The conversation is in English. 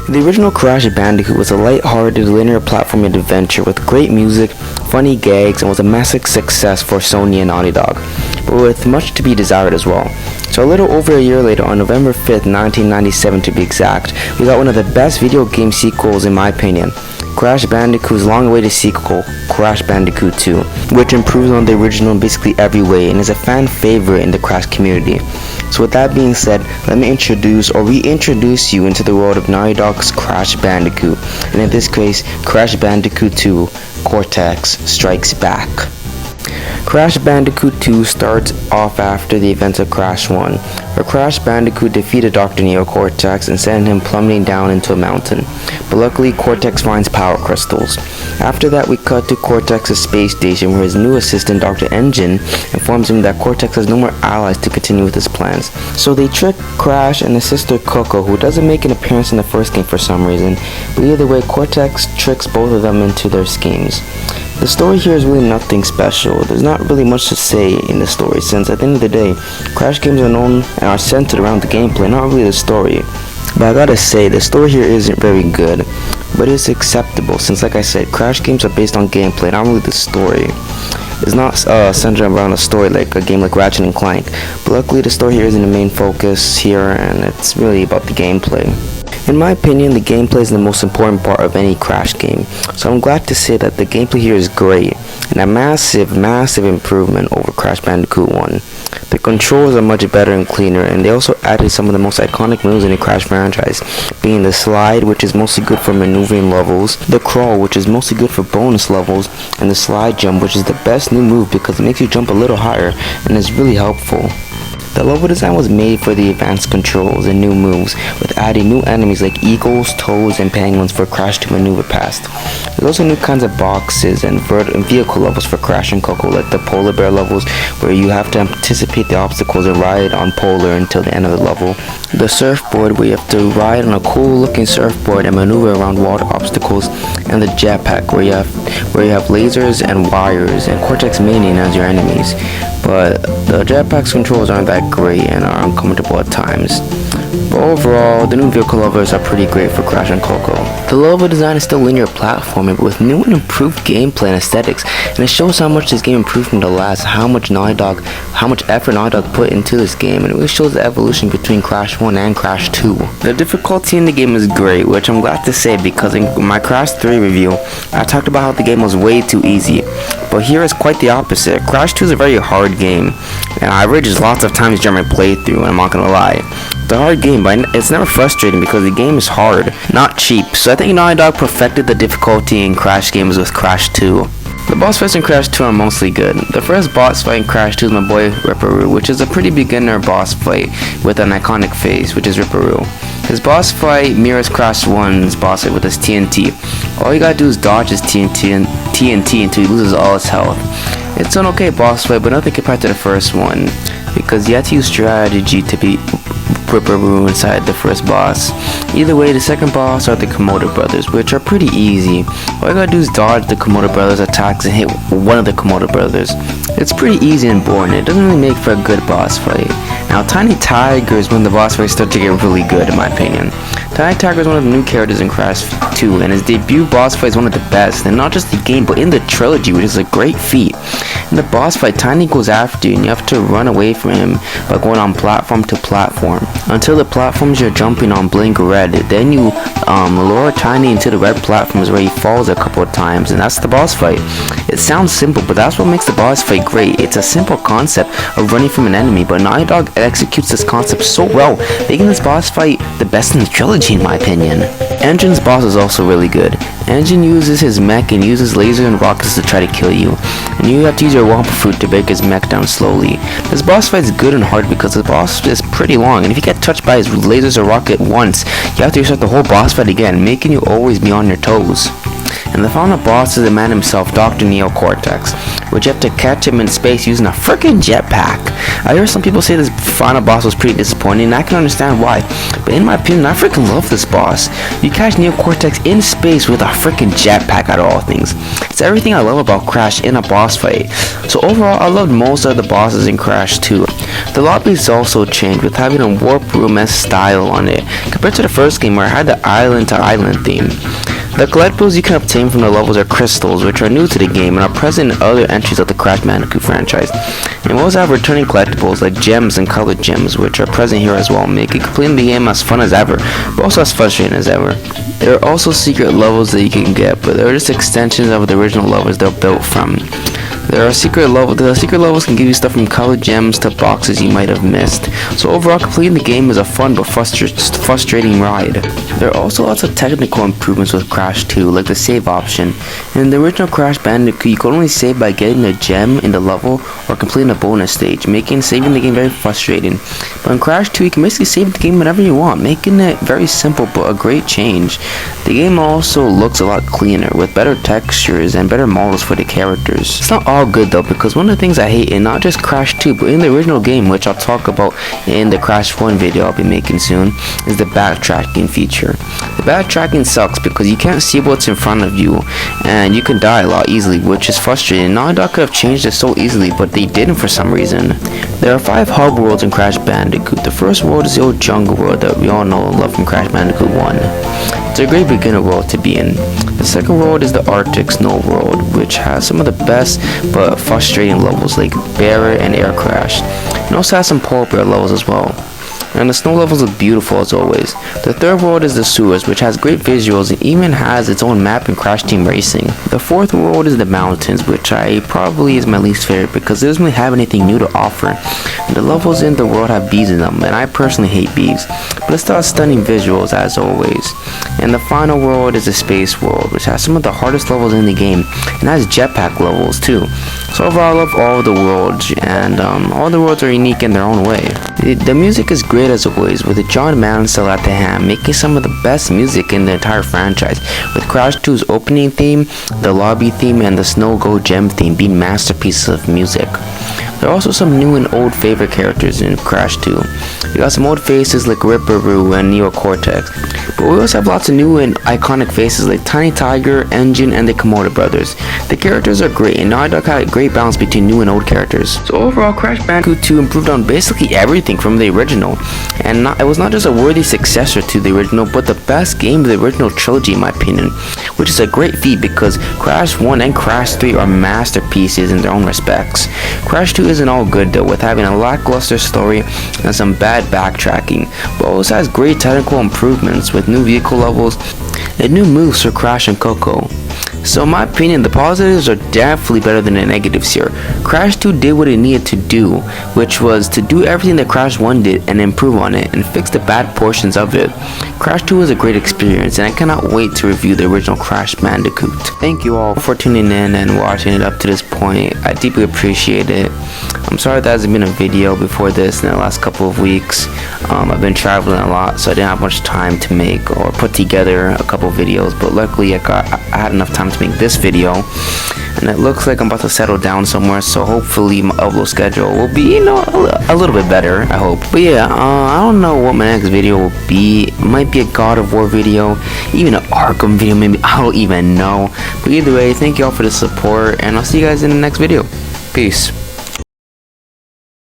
The original Crash Bandicoot was a light-hearted linear platforming adventure with great music, funny gags, and was a massive success for Sony and Naughty Dog, but with much to be desired as well. So a little over a year later, on November 5th, 1997 to be exact, we got one of the best video game sequels in my opinion. Crash Bandicoot's long-awaited sequel, Crash Bandicoot 2, which improves on the original in basically every way and is a fan favorite in the Crash community. So with that being said, let me introduce or reintroduce you into the world of Naughty Dog's Crash Bandicoot, and in this case, Crash Bandicoot 2, Cortex Strikes Back. Crash Bandicoot 2 starts off after the events of Crash 1, where Crash Bandicoot defeated Dr. Neo Cortex and sent him plummeting down into a mountain, but luckily Cortex finds power crystals. After that we cut to Cortex's space station where his new assistant Dr. Engine informs him that Cortex has no more allies to continue with his plans. So they trick Crash and his sister Coco, who doesn't make an appearance in the first game for some reason, but either way Cortex tricks both of them into their schemes. The story here is really nothing special. There's not really much to say in the story, since at the end of the day, Crash games are known and are centered around the gameplay, not really the story. But I gotta say, the story here isn't very good, but it's acceptable, since like I said, Crash games are based on gameplay, not really the story. It's not centered around a story like a game like Ratchet and Clank, but luckily the story here isn't the main focus here, and it's really about the gameplay. In my opinion, the gameplay is the most important part of any Crash game, so I'm glad to say that the gameplay here is great, and a massive improvement over Crash Bandicoot 1. The controls are much better and cleaner, and they also added some of the most iconic moves in the Crash franchise, being the slide, which is mostly good for maneuvering levels, the crawl, which is mostly good for bonus levels, and the slide jump, which is the best new move because it makes you jump a little higher and is really helpful. The level design was made for the advanced controls and new moves, with adding new enemies like eagles, toads, and penguins for Crash to maneuver past. There's also new kinds of boxes and vehicle levels for Crash and Coco, like the polar bear levels, where you have to anticipate the obstacles and ride on polar until the end of the level. The surfboard, where you have to ride on a cool looking surfboard and maneuver around water obstacles, and the jetpack, where you have lasers and wires, and Cortex Manian as your enemies. But the jetpack's controls aren't that great and are uncomfortable at times. But overall, the new vehicle levels are pretty great for Crash and Coco. The level design is still linear platforming, but with new and improved gameplay and aesthetics, and it shows how much this game improved from the last, how much effort Naughty Dog put into this game, and it really shows the evolution between Crash 1 and Crash 2. The difficulty in the game is great, which I'm glad to say, because in my Crash 3 review, I talked about how the game was way too easy. But here is quite the opposite. Crash 2 is a very hard game, and I raged lots of times during my playthrough, and I'm not gonna lie. It's a hard game, but it's never frustrating because the game is hard, not cheap. So I think Naughty Dog perfected the difficulty in Crash games with Crash 2. The boss fights in Crash 2 are mostly good. The first boss fight in Crash 2 is my boy Ripperoo, which is a pretty beginner boss fight with an iconic face, which is Ripperoo. His boss fight mirrors Crash 1's boss fight with his TNT. All you gotta do is dodge his TNT until he loses all his health. It's an okay boss fight, but nothing compared to the first one, because you have to use strategy to beat Ripperoo inside the first boss. Either way, the second boss are the Komodo brothers, which are pretty easy. All you gotta do is dodge the Komodo brothers' attacks and hit one of the Komodo brothers. It's pretty easy and boring. It doesn't really make for a good boss fight. Now, Tiny Tiger is when the boss fights start to get really good, in my opinion. Tiny Tiger is one of the new characters in Crash 2, and his debut boss fight is one of the best, and not just the game, but in the trilogy, which is a great feat. In the boss fight, Tiny goes after you, and you have to run away from him by going on platform to platform, until the platforms you're jumping on blink red. Then you lure Tiny into the red platforms where he falls a couple of times, and that's the boss fight. It sounds simple, but that's what makes the boss fight great. It's a simple concept of running from an enemy, but Naughty Dog executes this concept so well, making this boss fight the best in the trilogy, in my opinion. Engine's boss is also really good. Engine uses his mech and uses lasers and rockets to try to kill you, and you have to use your Wampa Fruit to break his mech down slowly. This boss fight is good and hard because the boss is pretty long, and if you get touched by his lasers or rocket once, you have to restart the whole boss fight again, making you always be on your toes. And the final boss is the man himself, Dr. Neocortex, which you have to catch him in space using a freaking jetpack. I hear some people say this final boss was pretty disappointing, and I can understand why, but in my opinion, I freaking love this boss. You catch Neocortex in space with a freaking jetpack out of all things. It's everything I love about Crash in a boss fight. So overall, I loved most of the bosses in Crash 2. The lobbies also changed with having a warp room-esque style on it, compared to the first game where I had the island to island theme. The collectibles you can obtain from the levels are crystals, which are new to the game and are present in other entries of the Crash Bandicoot franchise. And we also have returning collectibles like gems and colored gems, which are present here as well, making completing the game as fun as ever, but also as frustrating as ever. There are also secret levels that you can get, but they're just extensions of the original levels they're built from. The secret levels can give you stuff from colored gems to boxes you might have missed. So overall, completing the game is a fun but frustrating ride. There are also lots of technical improvements with Crash 2, like the save option. In the original Crash Bandicoot, you could only save by getting a gem in the level or completing a bonus stage, making saving the game very frustrating. But in Crash 2, you can basically save the game whenever you want, making it very simple but a great change. The game also looks a lot cleaner, with better textures and better models for the characters. It's not all good though, because one of the things I hate in not just Crash 2 but in the original game, which I'll talk about in the Crash 1 video I'll be making soon, is the backtracking feature. The backtracking sucks because you can't see what's in front of you and you can die a lot easily, which is frustrating. Naughty Dog could have changed it so easily, but they didn't for some reason. There are 5 hub worlds in Crash Bandicoot. The first world is the old jungle world that we all know and love from Crash Bandicoot 1. It's a great beginner world to be in. The second world is the Arctic Snow world, which has some of the best but frustrating levels like Barrier and Air Crash. It also has some polar bear levels as well. And the snow levels look beautiful as always. The third world is the sewers, which has great visuals and even has its own map in Crash Team Racing. The fourth world is the mountains, which probably is my least favorite because it doesn't really have anything new to offer. And the levels in the world have bees in them, and I personally hate bees, but it still has stunning visuals as always. And the final world is the space world, which has some of the hardest levels in the game and has jetpack levels too. So overall, I love all the worlds, and all the worlds are unique in their own way. The music is great as always, with John Mansell at the helm, making some of the best music in the entire franchise, with Crash 2's opening theme, the lobby theme, and the Snow Go Gem theme being masterpieces of music. There are also some new and old favorite characters in Crash 2. We got some old faces like Ripperoo and Neocortex, but we also have lots of new and iconic faces like Tiny Tiger, Engine, and the Komodo brothers. The characters are great, and Naughty Dog had a great balance between new and old characters. So overall, Crash Bandicoot 2 improved on basically everything from the original, and it was not just a worthy successor to the original, but the best game of the original trilogy in my opinion, which is a great feat because Crash 1 and Crash 3 are masterpieces in their own respects. Crash 2 isn't all good though, with having a lackluster story and some bad backtracking, but also has great technical improvements with new vehicle levels and new moves for Crash and Coco. So in my opinion, the positives are definitely better than the negatives here. Crash 2 did what it needed to do, which was to do everything that Crash 1 did and improve on it and fix the bad portions of it. Crash 2 was a great experience, and I cannot wait to review the original Crash Bandicoot. Thank you all for tuning in and watching it up to this point. I deeply appreciate it. I'm sorry there hasn't been a video before this in the last couple of weeks. I've been traveling a lot, so I didn't have much time to make or put together a couple videos, but luckily I had enough time to make this video, and it looks like I'm about to settle down somewhere, so hopefully my upload schedule will be, a little bit better, I hope. But yeah, I don't know what my next video will be. It might be a God of War video, even an Arkham video maybe, I don't even know. But either way, thank you all for the support, and I'll see you guys in the next video. Peace.